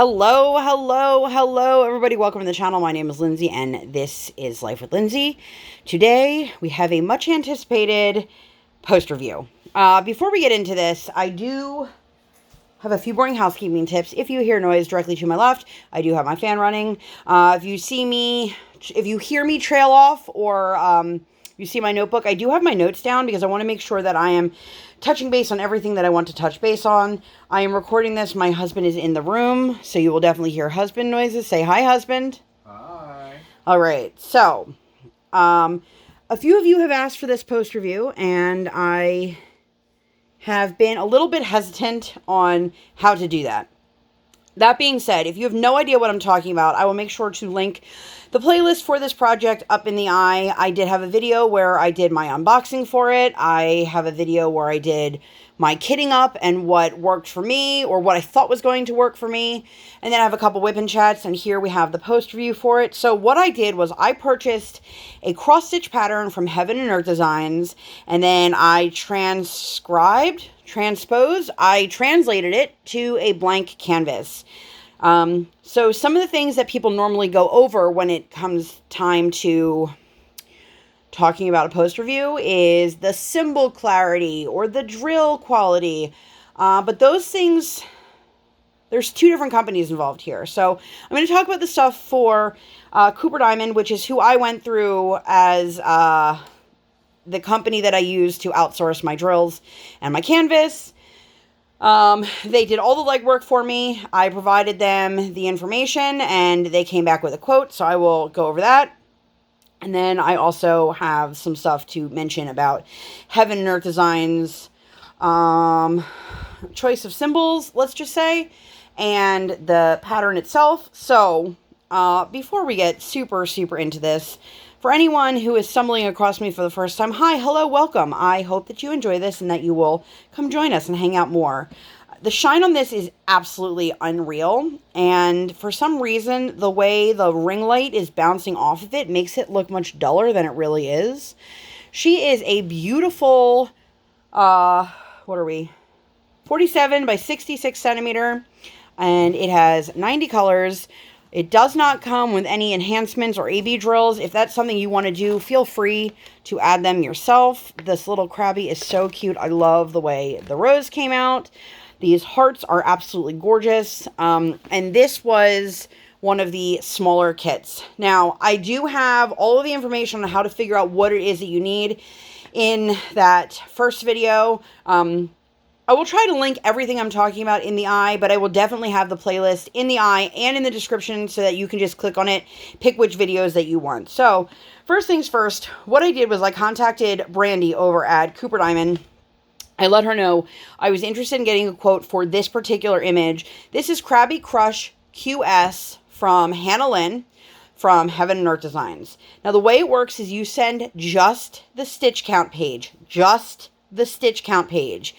Hello, everybody. Welcome to the channel. My name is Lindsay, and this is Life with Lindsay. Today, we have a much anticipated post review. Before we get into this, I do have a few boring housekeeping tips. If you hear noise directly to my left, I do have my fan running. If you hear me trail off, or you see my notebook, I do have my notes down because I want to make sure that I am touching base on everything that I want to touch base on. I am recording this. My husband is in the room, so you will definitely hear husband noises. Say hi, husband. Hi. All right. So, a few of you have asked for this post review, and I have been a little bit hesitant on how to do that. That being said, if you have no idea what I'm talking about, I will make sure to link the playlist for this project up in the eye. I did have a video where I did my unboxing for it. I have a video where I did my kitting up and what worked for me, or what I thought was going to work for me. And then I have a couple whip-in chats, and here we have the post review for it. So what I did was I purchased a cross-stitch pattern from Heaven and Earth Designs, and then I translated it to a blank canvas. So some of the things that people normally go over when it comes time to talking about a post review is the symbol clarity or the drill quality. But those things, there's two different companies involved here. So I'm going to talk about the stuff for Cooper Diamond, which is who I went through as the company that I use to outsource my drills and my canvas. They did all the legwork for me. I provided them the information, and they came back with a quote, so I will go over that. And then I also have some stuff to mention about Heaven and Earth Designs, choice of symbols, let's just say, and the pattern itself. So, before we get super into this, for anyone who is stumbling across me for the first time, hi, hello, welcome. I hope that you enjoy this and that you will come join us and hang out more. The shine on this is absolutely unreal, and for some reason, the way the ring light is bouncing off of it makes it look much duller than it really is. She is a beautiful, 47 by 66 centimeter, and it has 90 colors. It does not come with any enhancements or AB drills. If that's something you want to do, feel free to add them yourself. This little Crabby is so cute. I love the way the rose came out. These hearts are absolutely gorgeous. And this was one of the smaller kits. Now, I do have all of the information on how to figure out what it is that you need in that first video. I will try to link everything I'm talking about in the eye, but I will definitely have the playlist in the eye and in the description so that you can just click on it, pick which videos that you want. So, first things first, what I did was I contacted Brandy over at Cooper Diamond. I let her know I was interested in getting a quote for this particular image. This is Crabby Crush QS from Hannah Lynn from Heaven and Earth Designs. Now, the way it works is you send just the stitch count page. Just the stitch count page.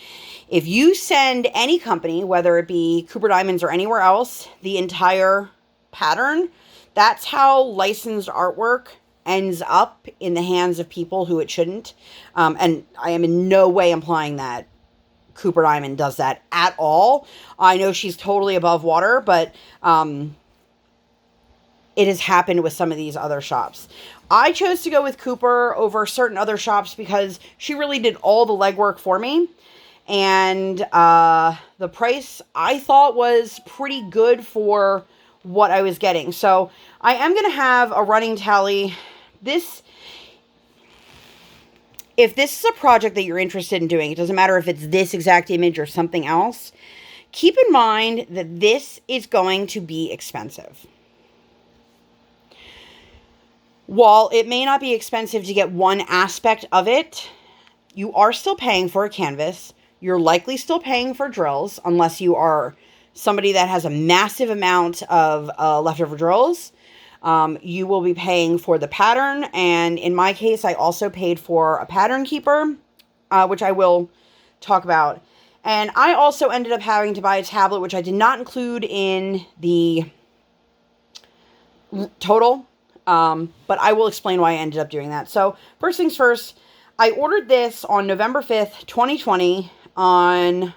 If you send any company, whether it be Cooper Diamonds or anywhere else, the entire pattern, that's how licensed artwork ends up in the hands of people who it shouldn't. And I am in no way implying that Cooper Diamond does that at all. I know she's totally above water, but it has happened with some of these other shops. I chose to go with Cooper over certain other shops because she really did all the legwork for me. And the price I thought was pretty good for what I was getting. So I am going to have a running tally. If this is a project that you're interested in doing, it doesn't matter if it's this exact image or something else, keep in mind that this is going to be expensive. While it may not be expensive to get one aspect of it, you are still paying for a canvas. You're likely still paying for drills, unless you are somebody that has a massive amount of leftover drills. You will be paying for the pattern, and in my case, I also paid for a pattern keeper, which I will talk about. And I also ended up having to buy a tablet, which I did not include in the total, but I will explain why I ended up doing that. So, first things first, I ordered this on November 5th, 2020, on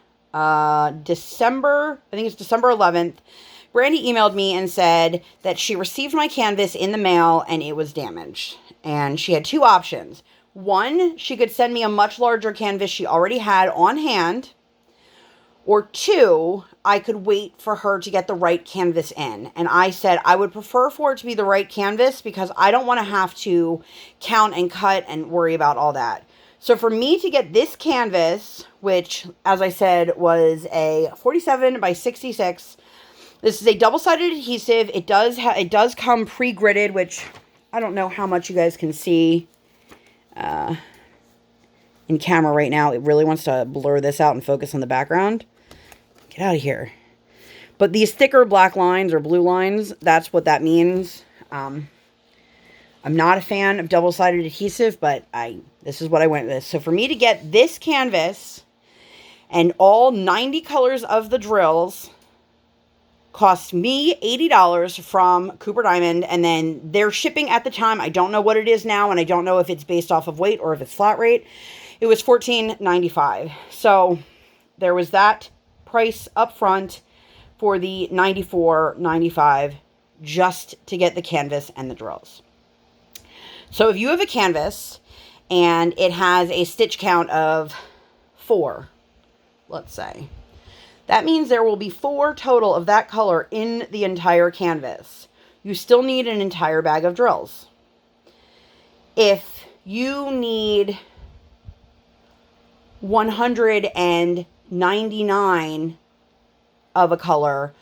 December 11th, Brandy emailed me and said that she received my canvas in the mail and it was damaged. And she had two options. One, she could send me a much larger canvas she already had on hand. Or two, I could wait for her to get the right canvas in. And I said I would prefer for it to be the right canvas because I don't want to have to count and cut and worry about all that. So for me to get this canvas, which, as I said, was a 47 by 66, this is a double-sided adhesive. It does come pre-gridded, which I don't know how much you guys can see in camera right now. It really wants to blur this out and focus on the background. Get out of here. But these thicker black lines or blue lines, that's what that means. I'm not a fan of double-sided adhesive, but this is what I went with. So for me to get this canvas and all 90 colors of the drills cost me $80 from Cooper Diamond, and then their shipping at the time, I don't know what it is now, and I don't know if it's based off of weight or if it's flat rate. It was $14.95. So there was that price up front for the $94.95 just to get the canvas and the drills. So if you have a canvas and it has a stitch count of 4, let's say, that means there will be 4 total of that color in the entire canvas. You still need an entire bag of drills. If you need 199 of a color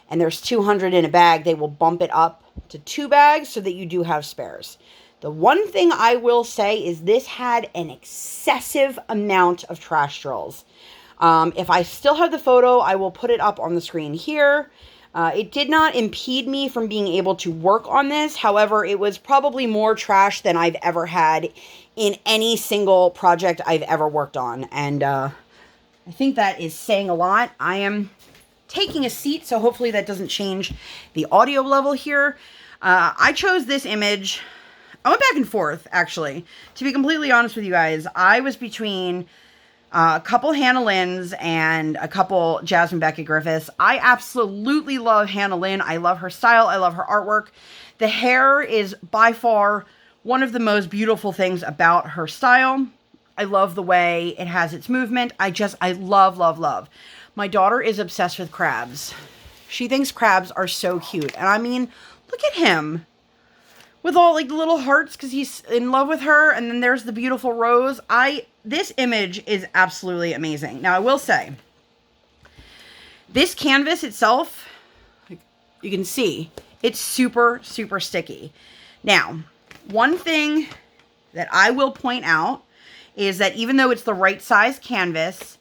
and there's 200 in a bag, they will bump it up to 2 bags so that you do have spares. The one thing I will say is this had an excessive amount of trash drills. If I still have the photo, I will put it up on the screen here. It did not impede me from being able to work on this. However, it was probably more trash than I've ever had in any single project I've ever worked on. And I think that is saying a lot. I am taking a seat, so hopefully that doesn't change the audio level here. I chose this image. I went back and forth, actually. To be completely honest with you guys, I was between a couple Hannah Lynn's and a couple Jasmine Beckett Griffiths. I absolutely love Hannah Lynn. I love her style. I love her artwork. The hair is by far one of the most beautiful things about her style. I love the way it has its movement. I love, love, love. My daughter is obsessed with crabs. She thinks crabs are so cute. And I mean, look at him. With all like the little hearts because he's in love with her. And then there's the beautiful rose. This image is absolutely amazing. Now, I will say, this canvas itself, you can see, it's super, super sticky. Now, one thing that I will point out is that even though it's the right size canvas,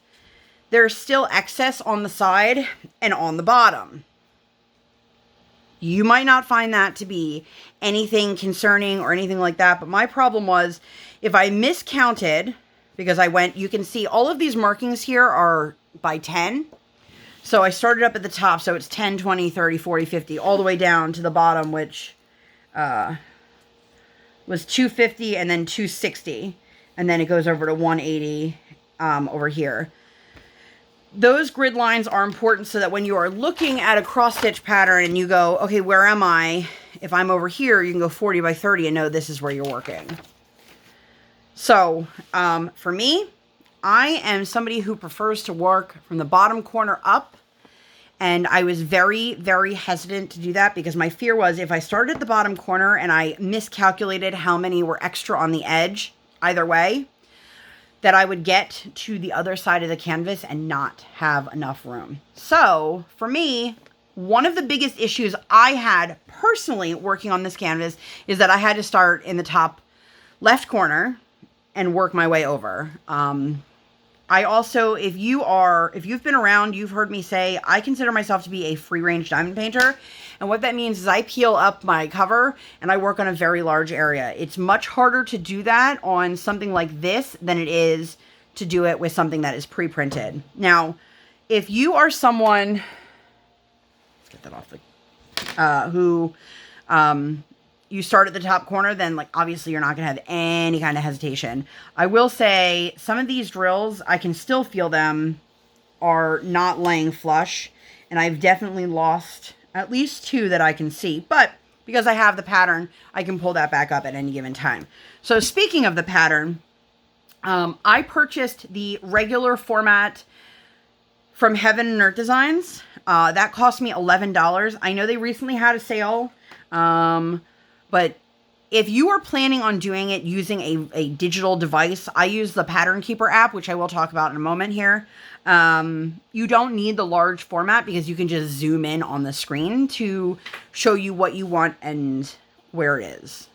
there's still excess on the side and on the bottom. You might not find that to be anything concerning or anything like that, but my problem was if I miscounted, because you can see all of these markings here are by 10. So I started up at the top, so it's 10, 20, 30, 40, 50, all the way down to the bottom, which was 250 and then 260. And then it goes over to 180 over here. Those grid lines are important so that when you are looking at a cross-stitch pattern and you go, okay, where am I? If I'm over here, you can go 40 by 30 and know this is where you're working. So, for me, I am somebody who prefers to work from the bottom corner up. And I was very, very hesitant to do that because my fear was if I started at the bottom corner and I miscalculated how many were extra on the edge, either way, that I would get to the other side of the canvas and not have enough room. So, for me, one of the biggest issues I had personally working on this canvas is that I had to start in the top left corner and work my way over. I also, if you've been around, you've heard me say, I consider myself to be a free-range diamond painter. And what that means is I peel up my cover and I work on a very large area. It's much harder to do that on something like this than it is to do it with something that is pre-printed. Now, if you are someone, let's get that off who, you start at the top corner, then like obviously you're not going to have any kind of hesitation. I will say some of these drills, I can still feel them are not laying flush. And I've definitely lost At least 2 that I can see. But because I have the pattern, I can pull that back up at any given time. So speaking of the pattern, I purchased the regular format from Heaven and Earth Designs. That cost me $11. I know they recently had a sale, but if you are planning on doing it using a digital device, I use the Pattern Keeper app, which I will talk about in a moment here. You don't need the large format because you can just zoom in on the screen to show you what you want and where it is.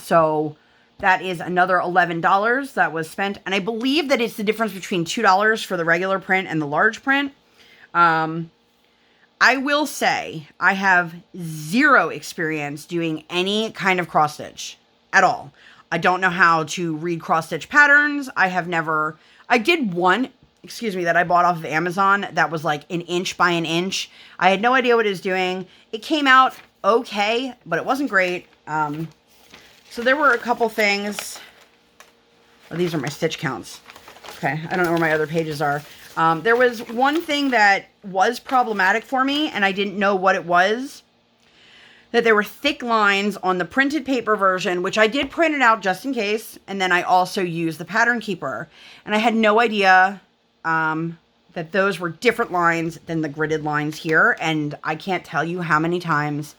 So that is another $11 that was spent. And I believe that it's the difference between $2 for the regular print and the large print. I will say I have 0 experience doing any kind of cross stitch at all. I don't know how to read cross stitch patterns. I did one, that I bought off of Amazon that was like 1 inch by 1 inch. I had no idea what it was doing. It came out okay, but it wasn't great. So there were a couple things. Oh, these are my stitch counts. Okay, I don't know where my other pages are. There was one thing that was problematic for me, and I didn't know what it was. That there were thick lines on the printed paper version, which I did print it out just in case, and then I also used the Pattern Keeper. And I had no idea that those were different lines than the gridded lines here, and I can't tell you how many times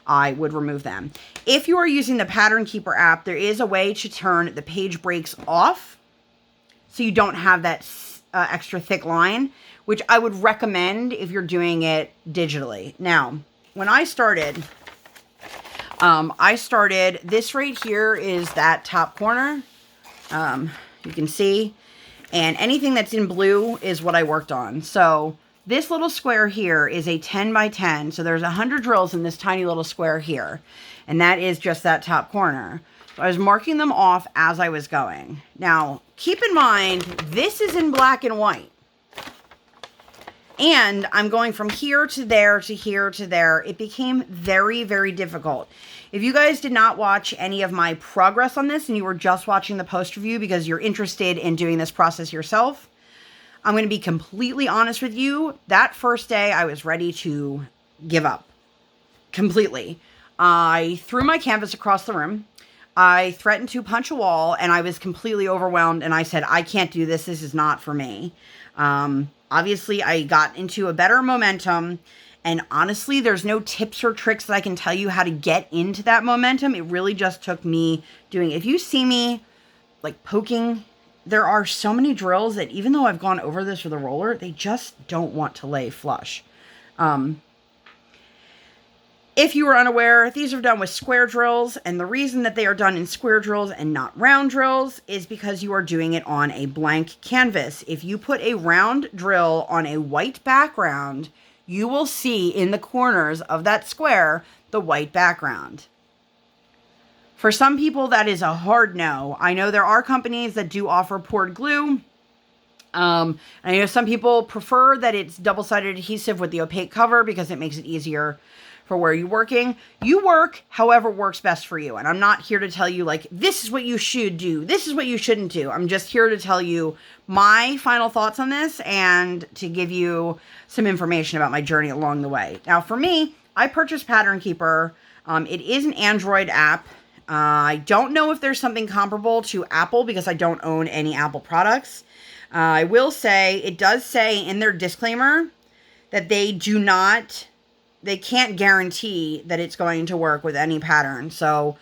I would remove them. If you are using the Pattern Keeper app, there is a way to turn the page breaks off so you don't have that extra thick line, which I would recommend if you're doing it digitally. Now, when I started, this right here is that top corner. You can see, and anything that's in blue is what I worked on. So this little square here is a 10 by 10. So there's 100 drills in this tiny little square here. And that is just that top corner. So I was marking them off as I was going. Now, keep in mind, this is in black and white. And I'm going from here to there to here to there. It became very, very difficult. If you guys did not watch any of my progress on this and you were just watching the post review because you're interested in doing this process yourself, I'm going to be completely honest with you. That first day, I was ready to give up completely. I threw my canvas across the room. I threatened to punch a wall, and I was completely overwhelmed, and I said, I can't do this. This is not for me. Obviously, I got into a better momentum, and honestly, there's no tips or tricks that I can tell you how to get into that momentum. It really just took me doing it. If you see me, like, poking, there are so many drills that even though I've gone over this with a roller, they just don't want to lay flush. If you are unaware, these are done with square drills, and the reason that they are done in square drills and not round drills is because you are doing it on a blank canvas. If you put a round drill on a white background, you will see in the corners of that square the white background. For some people, that is a hard no. I know there are companies that do offer poured glue. I know some people prefer that it's double-sided adhesive with the opaque cover because it makes it easier for where you're working. You work however works best for you. And I'm not here to tell you, like, this is what you should do. This is what you shouldn't do. I'm just here to tell you my final thoughts on this and to give you some information about my journey along the way. Now, for me, I purchased Pattern Keeper. It is an Android app. I don't know if there's something comparable to Apple because I don't own any Apple products. I will say, it does say in their disclaimer that they can't guarantee that it's going to work with any pattern. So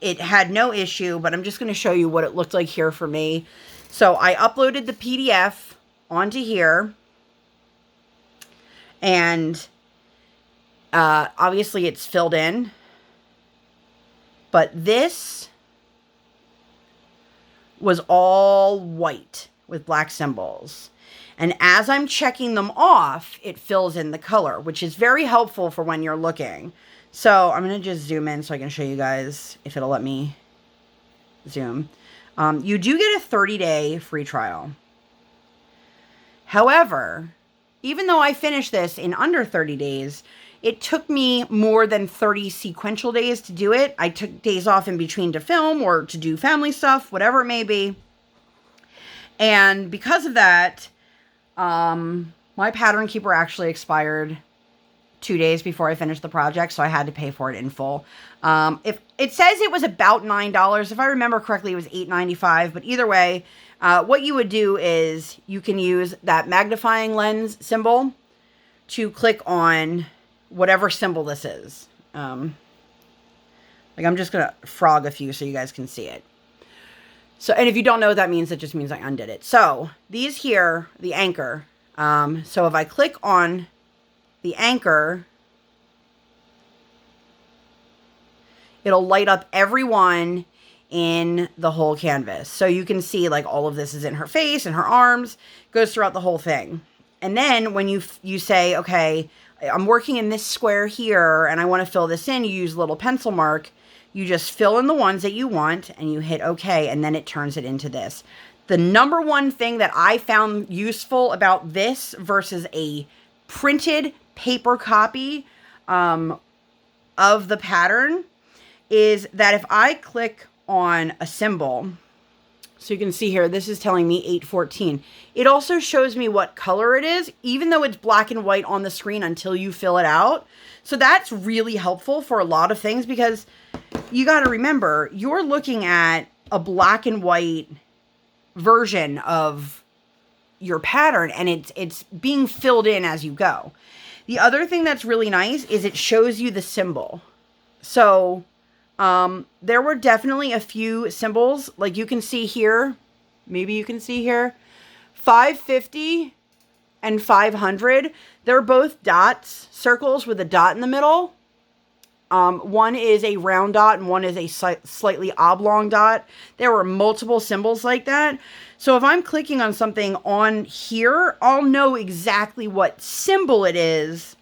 it had no issue, but I'm just going to show you what it looked like here for me. So I uploaded the PDF onto here. And obviously it's filled in. But this was all white with black symbols. And as I'm checking them off, it fills in the color, which is very helpful for when you're looking. So I'm going to just zoom in so I can show you guys if it'll let me zoom. You do get a 30-day free trial. However, even though I finished this in under 30 days, it took me more than 30 sequential days to do it. I took days off in between to film or to do family stuff, whatever it may be. And because of that, my Pattern Keeper actually expired 2 days before I finished the project, so I had to pay for it in full. If it says it was about $9, if I remember correctly, it was $8.95. But either way, what you would do is you can use that magnifying lens symbol to click on whatever symbol this is. Like I'm just gonna frog a few so you guys can see it. So, and if you don't know what that means, it just means I undid it. So these here, the anchor. So if I click on the anchor, it'll light up every one in the whole canvas. So you can see like all of this is in her face and her arms, goes throughout the whole thing. And then when you say, okay, I'm working in this square here and I want to fill this in, you use a little pencil mark. You just fill in the ones that you want and you hit okay, and then it turns it into this. The number one thing that I found useful about this versus a printed paper copy of the pattern is that if I click on a symbol, so you can see here, this is telling me 814. It also shows me what color it is, even though it's black and white on the screen until you fill it out. So that's really helpful for a lot of things because you got to remember, you're looking at a black and white version of your pattern and it's being filled in as you go. The other thing that's really nice is it shows you the symbol. So there were definitely a few symbols, like you can see here, maybe you can see here, 550 and 500. They're both dots, circles with a dot in the middle. One is a round dot and one is a slightly oblong dot. There were multiple symbols like that. So if I'm clicking on something on here, I'll know exactly what symbol it is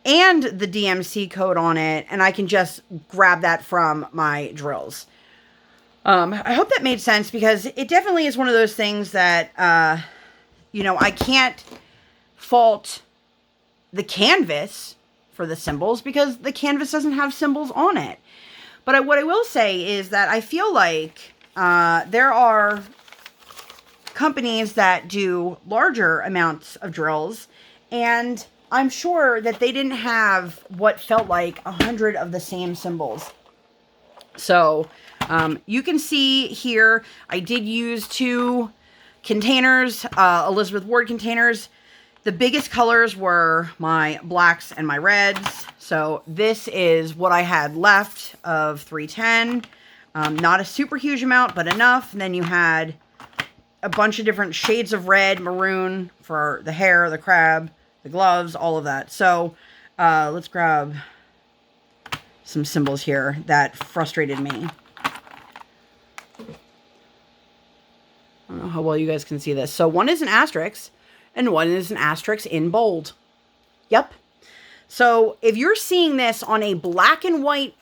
and the DMC code on it, and I can just grab that from my drills. I hope that made sense because it definitely is one of those things that, you know, I can't fault the canvas for the symbols because the canvas doesn't have symbols on it. But what I will say is that I feel like there are companies that do larger amounts of drills, and I'm sure that they didn't have what felt like 100 of the same symbols. So you can see here, I did use 2 containers, Elizabeth Ward containers. The biggest colors were my blacks and my reds. So this is what I had left of 310. Not a super huge amount, but enough. And then you had a bunch of different shades of red, maroon for the hair, the crab, the gloves, all of that. So let's grab some symbols here that frustrated me. I don't know how well you guys can see this. So one is an asterisk and one is an asterisk in bold. Yep. So if you're seeing this on a black and white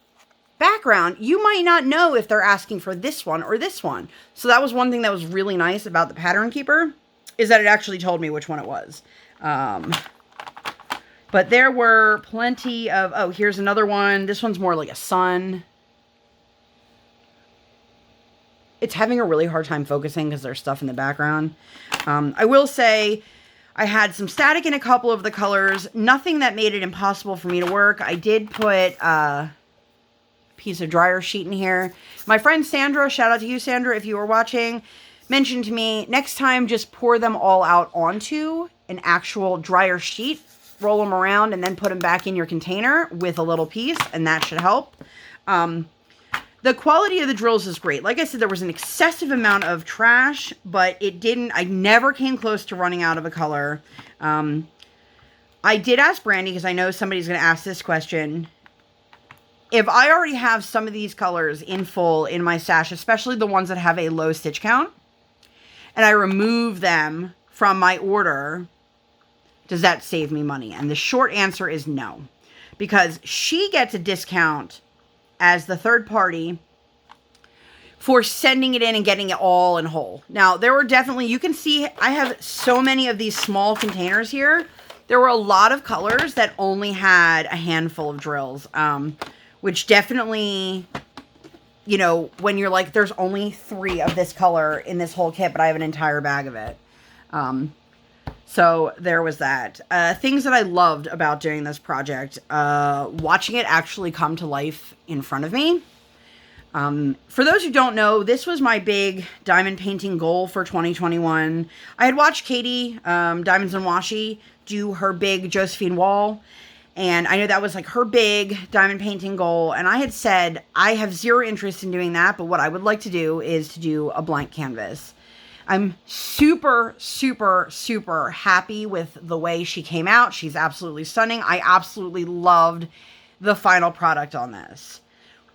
background, you might not know if they're asking for this one or this one. So that was one thing that was really nice about the Pattern Keeper, is that it actually told me which one it was. But there were plenty of, oh, here's another one. This one's more like a sun. It's having a really hard time focusing because there's stuff in the background. I will say I had some static in a couple of the colors. Nothing that made it impossible for me to work. I did put a piece of dryer sheet in here. My friend Sandra, shout out to you, Sandra, if you were watching, mentioned to me, next time just pour them all out onto an actual dryer sheet, roll them around, and then put them back in your container with a little piece, and that should help. The quality of the drills is great. Like I said, there was an excessive amount of trash, but I never came close to running out of a color. I did ask Brandy, because I know somebody's going to ask this question. If I already have some of these colors in full in my stash, especially the ones that have a low stitch count, and I remove them from my order, does that save me money? And the short answer is no, because she gets a discount as the third party for sending it in and getting it all in whole. Now, there were definitely, you can see, I have so many of these small containers here. There were a lot of colors that only had a handful of drills, which definitely, you know, when you're like, there's only 3 of this color in this whole kit, but I have an entire bag of it. So there was that. Things that I loved about doing this project, watching it actually come to life in front of me. For those who don't know, this was my big diamond painting goal for 2021. I had watched Katie, Diamonds and Washi, do her big Josephine wall. And I know that was like her big diamond painting goal. And I had said, I have zero interest in doing that. But what I would like to do is to do a blank canvas. I'm super, super, super happy with the way she came out. She's absolutely stunning. I absolutely loved the final product on this.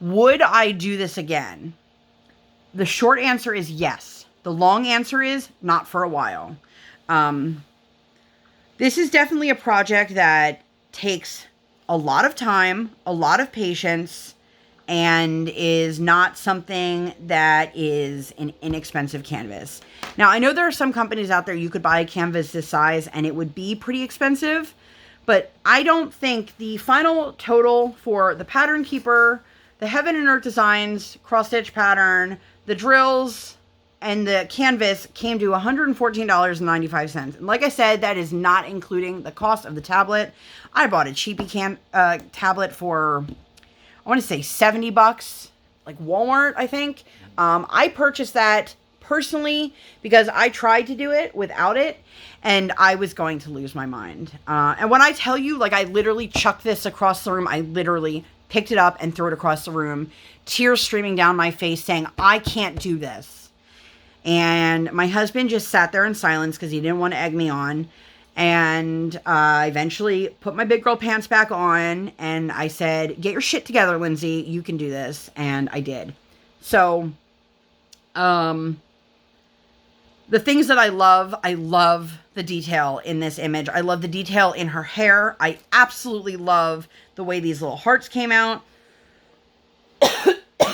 Would I do this again? The short answer is yes. The long answer is not for a while. This is definitely a project that takes a lot of time, a lot of patience, and is not something that is an inexpensive canvas. Now, I know there are some companies out there you could buy a canvas this size and it would be pretty expensive, but I don't think the final total for the pattern keeper, the Heaven and Earth Designs cross-stitch pattern, the drills, and the canvas came to $114.95. And like I said, that is not including the cost of the tablet. I bought a cheapy tablet for, I want to say $70, like Walmart, I think. I purchased that personally because I tried to do it without it, and I was going to lose my mind. And when I tell you, like, I literally chucked this across the room, I literally picked it up and threw it across the room, tears streaming down my face saying, I can't do this. And my husband just sat there in silence because he didn't want to egg me on. And I eventually put my big girl pants back on and I said, get your shit together, Lindsay. You can do this. And I did. So, the things that I love the detail in this image. I love the detail in her hair. I absolutely love the way these little hearts came out.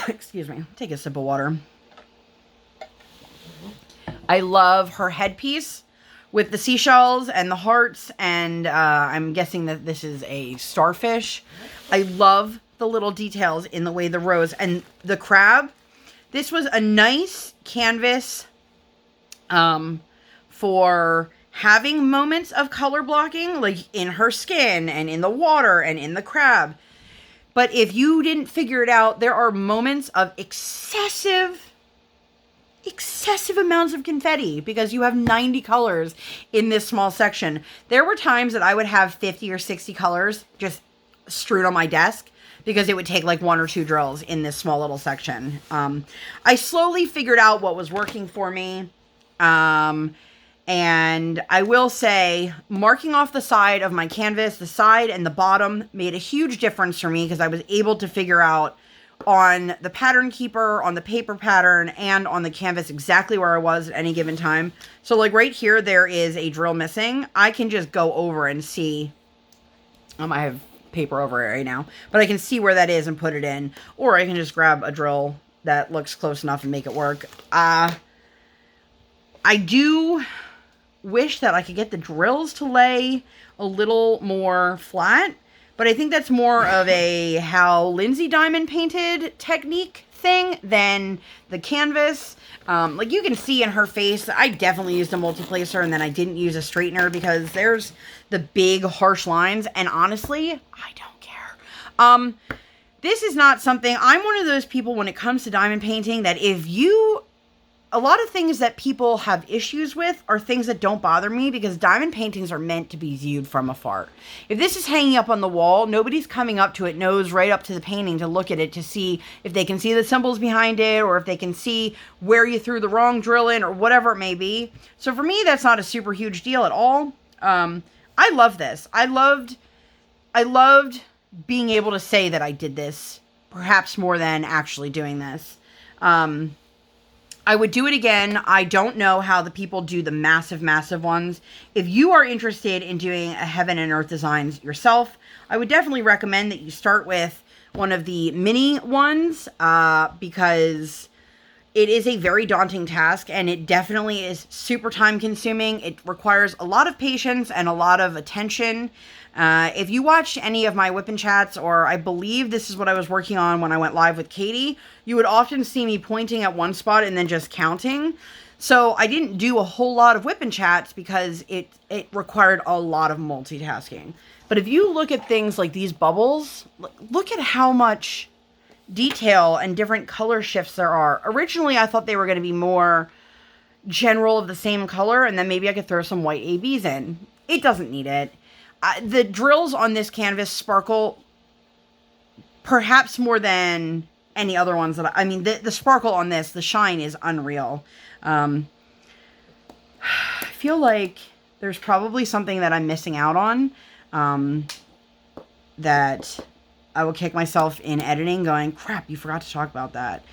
Excuse me. Take a sip of water. I love her headpiece with the seashells and the hearts, and I'm guessing that this is a starfish. I love the little details in the way the rose and the crab. This was a nice canvas for having moments of color blocking, like in her skin and in the water and in the crab. But if you didn't figure it out, there are moments of excessive amounts of confetti because you have 90 colors in this small section. There were times that I would have 50 or 60 colors just strewn on my desk because it would take like 1 or 2 drills in this small little section. I slowly figured out what was working for me. And I will say, marking off the side of my canvas, the side and the bottom made a huge difference for me because I was able to figure out on the pattern keeper, on the paper pattern, and on the canvas exactly where I was at any given time. So like right here, there is a drill missing. I can just go over and see. I have paper over it right now, but I can see where that is and put it in. Or I can just grab a drill that looks close enough and make it work. I do wish that I could get the drills to lay a little more flat. But I think that's more of a how Lindsay diamond painted technique thing than the canvas. Like you can see in her face, I definitely used a multi-placer and then I didn't use a straightener because there's the big harsh lines. And honestly, I don't care. This is not something, I'm one of those people when it comes to diamond painting that a lot of things that people have issues with are things that don't bother me because diamond paintings are meant to be viewed from afar. If this is hanging up on the wall, nobody's coming up to it, nose right up to the painting to look at it to see if they can see the symbols behind it or if they can see where you threw the wrong drill in or whatever it may be. So for me, that's not a super huge deal at all. I love this. I loved being able to say that I did this, perhaps more than actually doing this. I would do it again. I don't know how the people do the massive ones. If you are interested in doing a Heaven and Earth Designs yourself, I would definitely recommend that you start with one of the mini ones because it is a very daunting task and it definitely is super time consuming. It requires a lot of patience and a lot of attention. If you watched any of my whipping chats, or I believe this is what I was working on when I went live with Katie, you would often see me pointing at one spot and then just counting. So I didn't do a whole lot of whip and chats because it required a lot of multitasking. But if you look at things like these bubbles, look at how much detail and different color shifts there are. Originally, I thought they were going to be more general of the same color, and then maybe I could throw some white ABs in. It doesn't need it. The drills on this canvas sparkle perhaps more than any other ones that I mean, the sparkle on this, the shine is unreal. I feel like there's probably something that I'm missing out on, that I will kick myself in editing going, crap, you forgot to talk about that.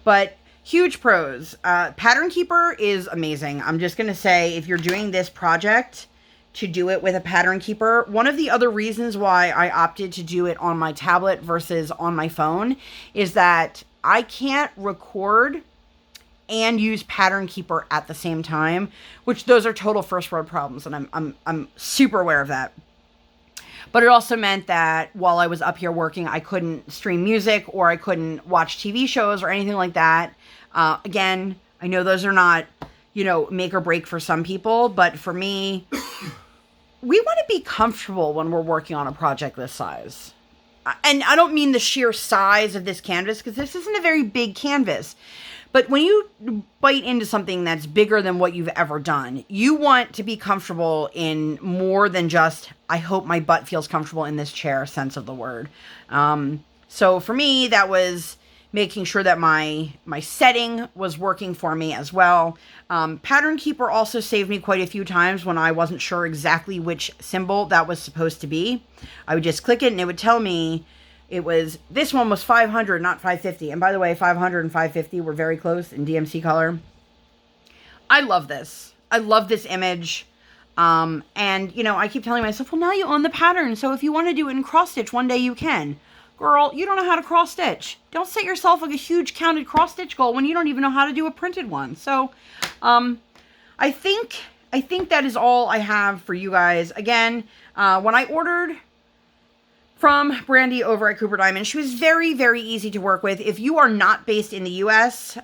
But huge pros. Pattern Keeper is amazing. I'm just going to say, if you're doing this project, to do it with a Pattern Keeper. One of the other reasons why I opted to do it on my tablet versus on my phone is that I can't record and use Pattern Keeper at the same time, which those are total first world problems, and I'm super aware of that. But it also meant that while I was up here working, I couldn't stream music or I couldn't watch TV shows or anything like that. Again, I know those are not, make or break for some people, but for me, we want to be comfortable when we're working on a project this size. And I don't mean the sheer size of this canvas, because this isn't a very big canvas. But when you bite into something that's bigger than what you've ever done, you want to be comfortable in more than just, I hope my butt feels comfortable in this chair sense of the word. So for me, that was making sure that my setting was working for me as well. Pattern Keeper also saved me quite a few times when I wasn't sure exactly which symbol that was supposed to be. I would just click it and it would tell me this one was 500, not 550. And by the way, 500 and 550 were very close in DMC color. I love this. I love this image. And, I keep telling myself, well, now you own the pattern. So if you want to do it in cross stitch, one day you can. Girl, you don't know how to cross stitch. Don't set yourself like a huge counted cross stitch goal when you don't even know how to do a printed one. So, I think that is all I have for you guys. Again, when I ordered from Brandy over at Cooper Diamond, she was very, very easy to work with. If you are not based in the U.S.,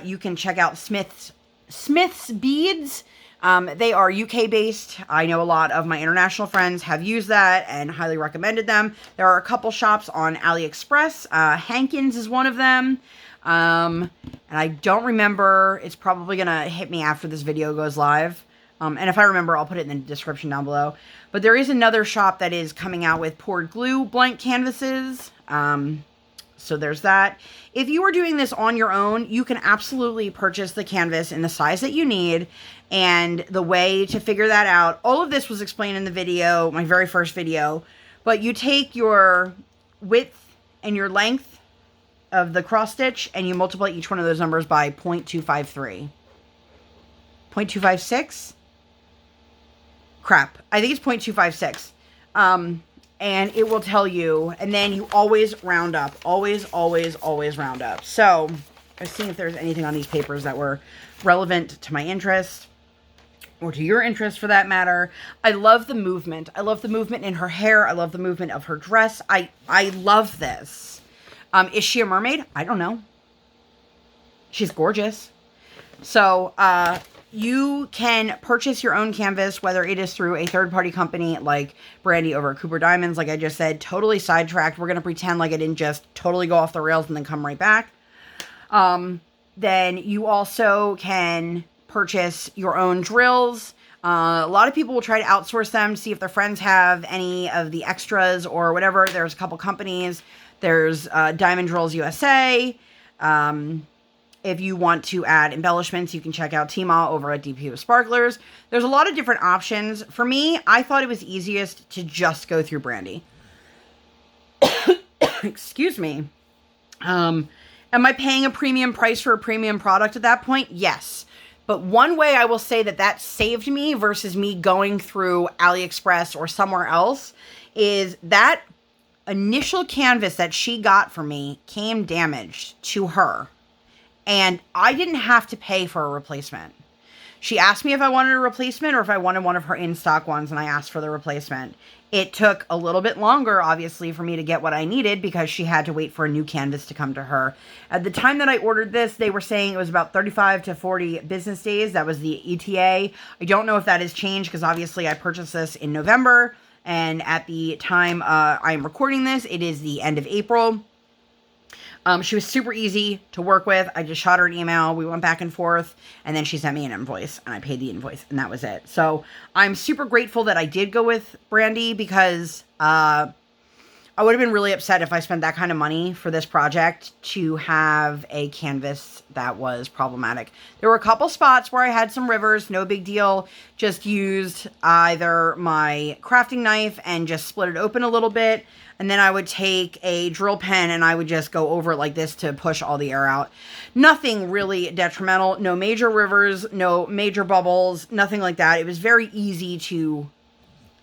you can check out Smith's Beads. They are UK based. I know a lot of my international friends have used that and highly recommended them. There are a couple shops on AliExpress. Hankins is one of them. And I don't remember. It's probably going to hit me after this video goes live. And if I remember, I'll put it in the description down below. But there is another shop that is coming out with poured glue blank canvases. So there's that. If you are doing this on your own, you can absolutely purchase the canvas in the size that you need. And the way to figure that out, all of this was explained in the video, my very first video. But you take your width and your length of the cross stitch and you multiply each one of those numbers by 0.253. 0.256? Crap. I think it's 0.256. And it will tell you, and then you always round up. Always, always, always round up. So, I was seeing if there's anything on these papers that were relevant to my interest, or to your interest for that matter. I love the movement. I love the movement in her hair. I love the movement of her dress. I love this. Is she a mermaid? I don't know. She's gorgeous. So, you can purchase your own canvas, whether it is through a third-party company like Brandy over at Cooper Diamonds. Like I just said, totally sidetracked. We're going to pretend like I didn't just totally go off the rails and then come right back. Then you also can purchase your own drills. A lot of people will try to outsource them, see if their friends have any of the extras or whatever. There's a couple companies. There's Diamond Drills USA. If you want to add embellishments, you can check out Tima over at DP with Sparklers. There's a lot of different options. For me, I thought it was easiest to just go through Brandy. Excuse me. Am I paying a premium price for a premium product at that point? Yes. But one way I will say that saved me versus me going through AliExpress or somewhere else is that initial canvas that she got for me came damaged to her. And I didn't have to pay for a replacement. She asked me if I wanted a replacement or if I wanted one of her in-stock ones, and I asked for the replacement. It took a little bit longer, obviously, for me to get what I needed because she had to wait for a new canvas to come to her. At the time that I ordered this, they were saying it was about 35 to 40 business days. That was the ETA. I don't know if that has changed because obviously I purchased this in November, and at the time I'm recording this, it is the end of April. She was super easy to work with. I just shot her an email. We went back and forth, and then she sent me an invoice, and I paid the invoice, and that was it. So I'm super grateful that I did go with Brandy because I would have been really upset if I spent that kind of money for this project to have a canvas that was problematic. There were a couple spots where I had some rivers, no big deal. Just used either my crafting knife and just split it open a little bit. And then I would take a drill pen and I would just go over it like this to push all the air out. Nothing really detrimental. No major rivers, no major bubbles, nothing like that. It was very easy to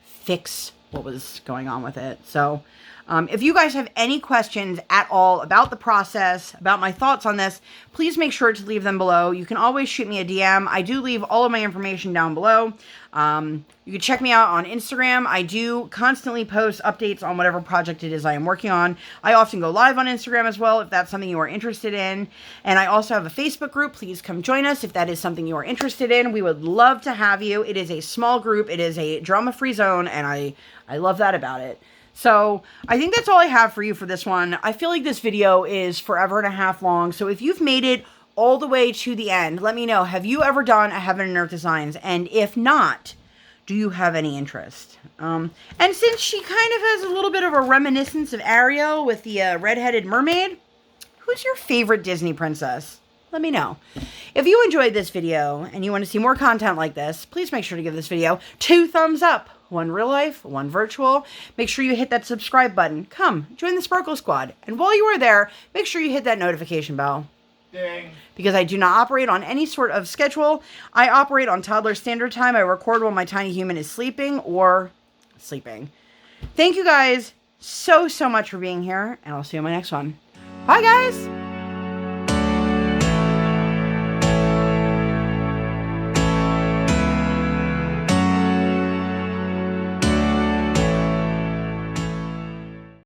fix what was going on with it. So if you guys have any questions at all about the process, about my thoughts on this, please make sure to leave them below. You can always shoot me a DM. I do leave all of my information down below. You can check me out on Instagram. I do constantly post updates on whatever project it is I am working on. I often go live on Instagram as well if that's something you are interested in. And I also have a Facebook group. Please come join us if that is something you are interested in. We would love to have you. It is a small group. It is a drama-free zone, and I love that about it. So I think that's all I have for you for this one. I feel like this video is forever and a half long. So if you've made it all the way to the end, let me know. Have you ever done a Heaven and Earth Designs? And if not, do you have any interest? And since she kind of has a little bit of a reminiscence of Ariel with the redheaded mermaid, who's your favorite Disney princess? Let me know. If you enjoyed this video and you want to see more content like this, please make sure to give this video 2 thumbs up. 1 real life, 1 virtual. Make sure you hit that subscribe button. Come, join the Sparkle Squad. And while you are there, make sure you hit that notification bell. Ding. Because I do not operate on any sort of schedule. I operate on toddler standard time. I record while my tiny human is sleeping or sleeping. Thank you guys so much for being here, and I'll see you in my next one. Bye, guys!